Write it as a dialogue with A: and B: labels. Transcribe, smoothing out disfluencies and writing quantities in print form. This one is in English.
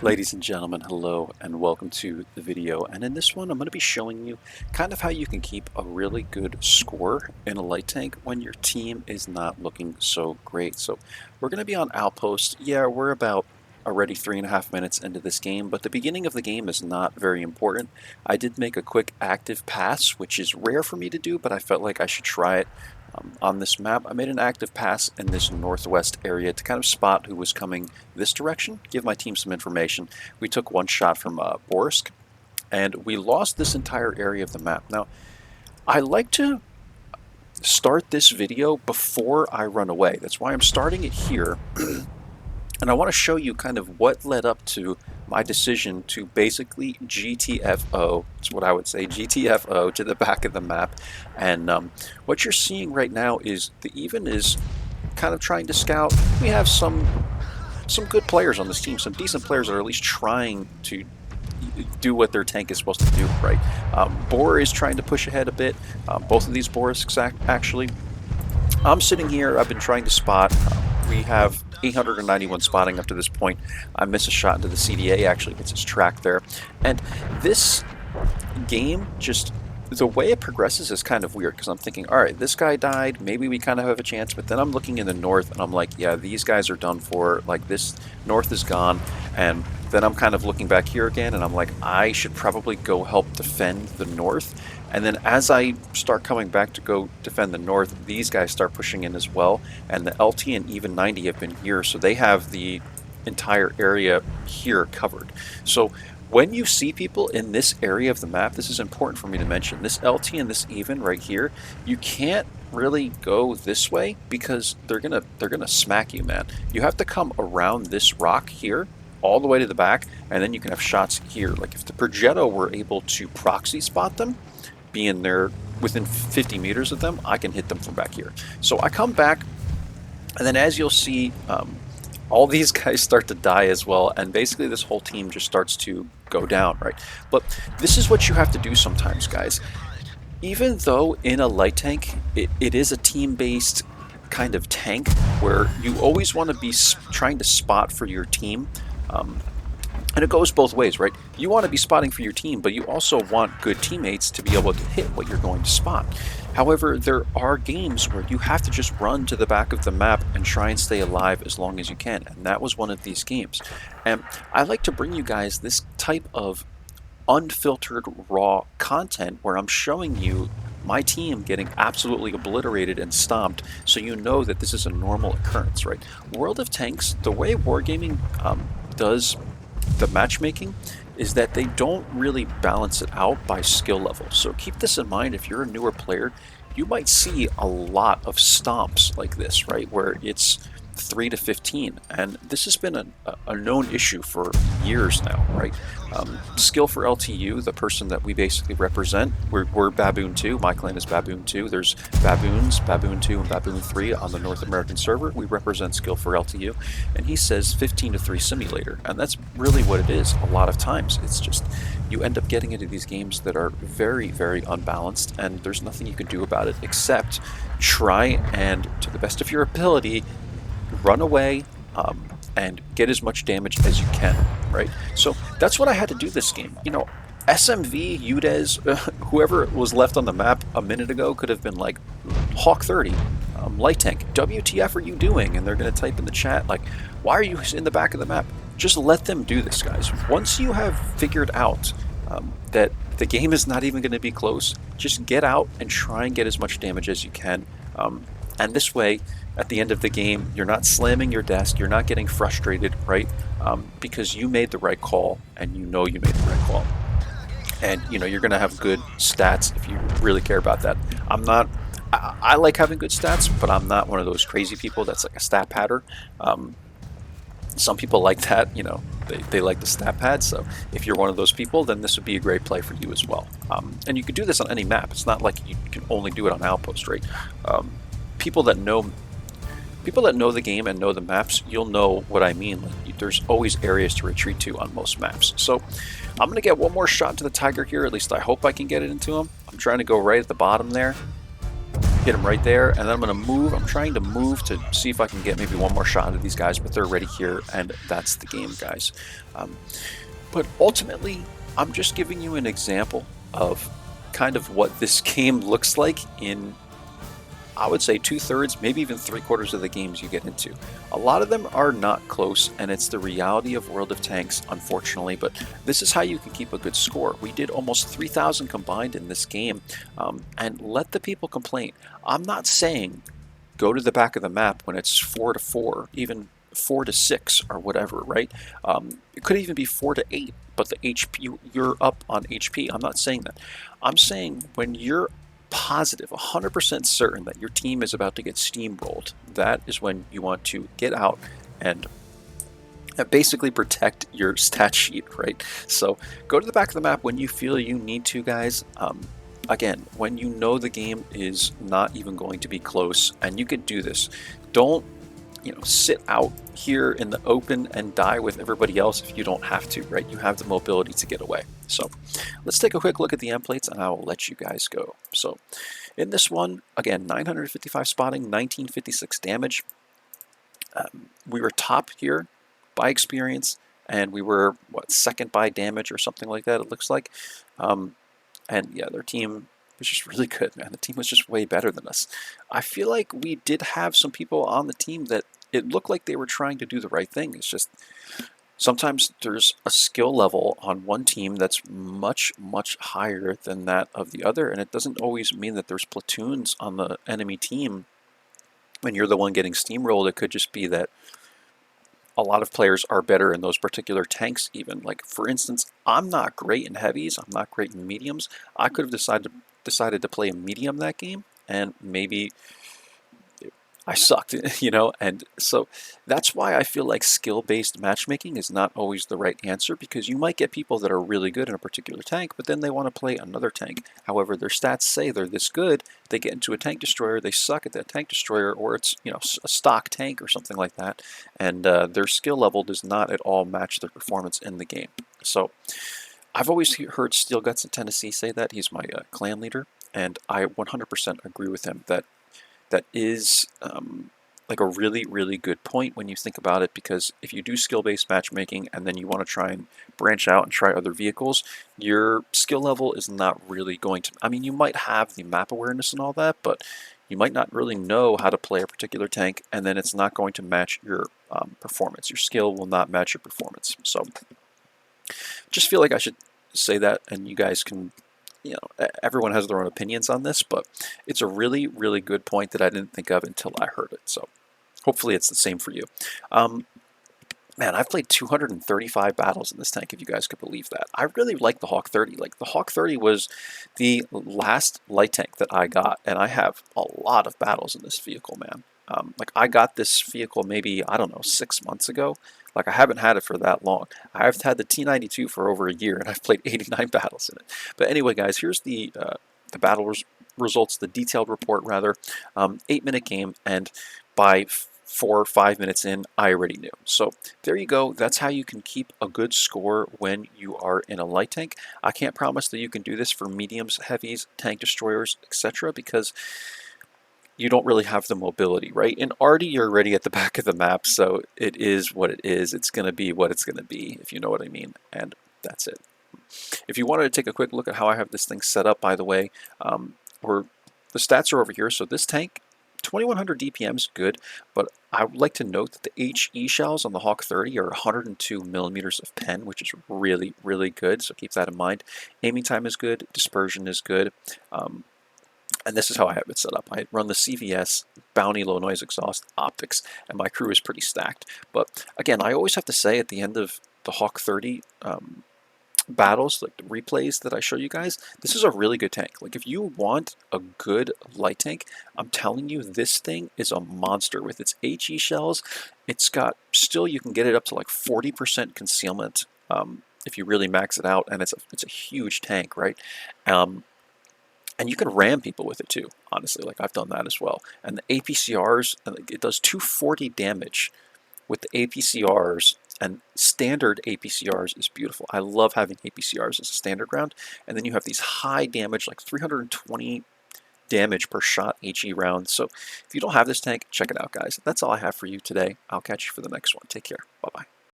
A: Ladies and gentlemen, hello and welcome to the video. And in this one, I'm going to be showing you kind of how you can keep a really good score in a light tank when your team is not looking so great. So we're going to be on Outpost. Yeah, we're about already 3.5 minutes into this game, but the beginning of the game is not very important. I did make a quick active pass, which is rare for me to do, but I felt like I should try it. On this map, I made an active pass in this northwest area to kind of spot who was coming this direction, give my team some information. We took one shot from Borsk, and we lost this entire area of the map. Now, I like to start this video before I run away. That's why I'm starting it here. And I want to show you kind of what led up to my decision to basically GTFO, that's what I would say, GTFO to the back of the map. And what you're seeing right now is the even is kind of trying to scout. We have some good players on this team, some decent players that are at least trying to do what their tank is supposed to do, right? Bor is trying to push ahead a bit. Both of these Borisks actually. I'm sitting here, I've been trying to spot. We have 891 spotting up to this point. I miss a shot into the CDA, actually gets his track there. And this game, just the way it progresses is kind of weird, because I'm thinking, all right, this guy died, maybe we kind of have a chance, but then I'm looking in the north and I'm like, yeah, these guys are done for, like this north is gone. And then I'm kind of looking back here again and I'm like, I should probably go help defend the north. And then as I start coming back to go defend the north, these guys start pushing in as well. And the LT and even 90 have been here, so they have the entire area here covered. So when you see people in this area of the map, this is important for me to mention, this LT and this even right here, you can't really go this way because they're gonna smack you, man. You have to come around this rock here all the way to the back, and then you can have shots here. Like if the Progetto were able to proxy spot them, being there within 50 meters of them, I can hit them from back here. So I come back, and then as you'll see, all these guys start to die as well, and basically this whole team just starts to go down, right? But this is what you have to do sometimes, guys. Even though in a light tank, it is a team-based kind of tank where you always want to be trying to spot for your team. And it goes both ways, right? You want to be spotting for your team, but you also want good teammates to be able to hit what you're going to spot. However, there are games where you have to just run to the back of the map and try and stay alive as long as you can, and that was one of these games. And I like to bring you guys this type of unfiltered, raw content where I'm showing you my team getting absolutely obliterated and stomped, so you know that this is a normal occurrence, right? World of Tanks, the way Wargaming does the matchmaking is that they don't really balance it out by skill level. So keep this in mind. If you're a newer player, you might see a lot of stomps like this, right, where it's 3 to 15, and this has been a known issue for years now, right? Skill for LTU, the person that we basically represent, we're Baboon 2, my clan is Baboon 2, there's Baboons, Baboon 2 and Baboon 3 on the North American server, we represent skill for LTU, and he says 15 to 3 simulator, and that's really what it is a lot of times. It's just, you end up getting into these games that are very, very unbalanced, and there's nothing you can do about it except try and, to the best of your ability, run away and get as much damage as you can, right? So that's what I had to do this game. You know, SMV, UDES, whoever was left on the map a minute ago could have been like, Hawk 30, light tank, WTF are you doing? And they're going to type in the chat like, why are you in the back of the map? Just let them do this, guys. Once you have figured out that the game is not even going to be close, just get out and try and get as much damage as you can. And this way, at the end of the game, you're not slamming your desk, you're not getting frustrated, right? Because you made the right call, and you know you made the right call. And, you know, you're going to have good stats if you really care about that. I like having good stats, but I'm not one of those crazy people that's like a stat padder. Some people like that, you know, they like the stat pad, so if you're one of those people, then this would be a great play for you as well. And you can do this on any map. It's not like you can only do it on Outpost, right? People that know the game and know the maps, you'll know what I mean. Like, there's always areas to retreat to on most maps. So I'm gonna get one more shot to the Tiger here. At least I hope I can get it into him. I'm trying to go right at the bottom there. hit him right there, and then I'm going to move. I'm trying to move to see if I can get maybe one more shot at these guys, but they're already here, and that's the game, guys. Um, but ultimately, I'm just giving you an example of kind of what this game looks like in, I would say, 2/3, maybe even 3/4 of the games you get into. A lot of them are not close, and it's the reality of World of Tanks, unfortunately, but this is how you can keep a good score. We did almost 3,000 combined in this game, and let the people complain. I'm not saying go to the back of the map when it's 4-4, even 4-6 or whatever, right? It could even be 4-8, but the HP, you're up on HP. I'm not saying that. I'm saying when you're positive, 100% certain that your team is about to get steamrolled, that is when you want to get out and basically protect your stat sheet, right? So go to the back of the map when you feel you need to, guys. Again, when you know the game is not even going to be close, and you can do this. Don't, sit out here in the open and die with everybody else if you don't have to, right? You have the mobility to get away. So let's take a quick look at the end plates, and I will let you guys go. So in this one, again, 955 spotting, 1956 damage. We were top here by experience, and we were, what, second by damage or something like that, it looks like. And yeah, their team was just really good, man. The team was just way better than us. I feel like we did have some people on the team that it looked like they were trying to do the right thing. It's just sometimes there's a skill level on one team that's much, much higher than that of the other, and it doesn't always mean that there's platoons on the enemy team when you're the one getting steamrolled. It could just be that a lot of players are better in those particular tanks even. Like, for instance, I'm not great in heavies, I'm not great in mediums. I could have decided to play a medium that game, and maybe I sucked, and so that's why I feel like skill-based matchmaking is not always the right answer, because you might get people that are really good in a particular tank, but then they want to play another tank. However, their stats say they're this good, they get into a tank destroyer, they suck at that tank destroyer, or it's, a stock tank or something like that, and their skill level does not at all match their performance in the game. So I've always heard Steel Guts in Tennessee say that. He's my clan leader, and I 100% agree with him that is like a really, really good point when you think about it, because if you do skill-based matchmaking and then you want to try and branch out and try other vehicles, your skill level is not really going to, I mean, you might have the map awareness and all that, but you might not really know how to play a particular tank, and then it's not going to match your performance. Your skill will not match your performance. So just feel like I should say that, and you guys can, everyone has their own opinions on this, but it's a really, really good point that I didn't think of until I heard it. So hopefully it's the same for you. Man, I've played 235 battles in this tank, if you guys could believe that. I really like the Hawk 30. Like, the Hawk 30 was the last light tank that I got, and I have a lot of battles in this vehicle, man. Like, I got this vehicle maybe, I don't know, 6 months ago. Like, I haven't had it for that long. I've had the T92 for over a year, and I've played 89 battles in it. But anyway, guys, here's the battle results, the detailed report, rather. 8-minute game, and by 4 or 5 minutes in, I already knew. So there you go. That's how you can keep a good score when you are in a light tank. I can't promise that you can do this for mediums, heavies, tank destroyers, etc., because you don't really have the mobility, right? In Arty, you're already at the back of the map, so it is what it is. It's going to be what it's going to be, if you know what I mean, and that's it. If you wanted to take a quick look at how I have this thing set up, by the way, the stats are over here. So this tank, 2100 DPM is good, but I would like to note that the HE shells on the Hawk 30 are 102 millimeters of pen, which is really, really good, so keep that in mind. Aiming time is good, dispersion is good, and this is how I have it set up. I run the CVS, Bounty low noise exhaust, optics, and my crew is pretty stacked. But again, I always have to say at the end of the Hawk 30 battles, like the replays that I show you guys, this is a really good tank. Like, if you want a good light tank, I'm telling you, this thing is a monster. With its HE shells, it's got, still you can get it up to like 40% concealment if you really max it out, and it's a huge tank, right? And you can ram people with it too, honestly. Like, I've done that as well. And the APCRs, it does 240 damage with the APCRs, and standard APCRs is beautiful. I love having APCRs as a standard round. And then you have these high damage, like 320 damage per shot HE round. So if you don't have this tank, check it out, guys. That's all I have for you today. I'll catch you for the next one. Take care. Bye-bye.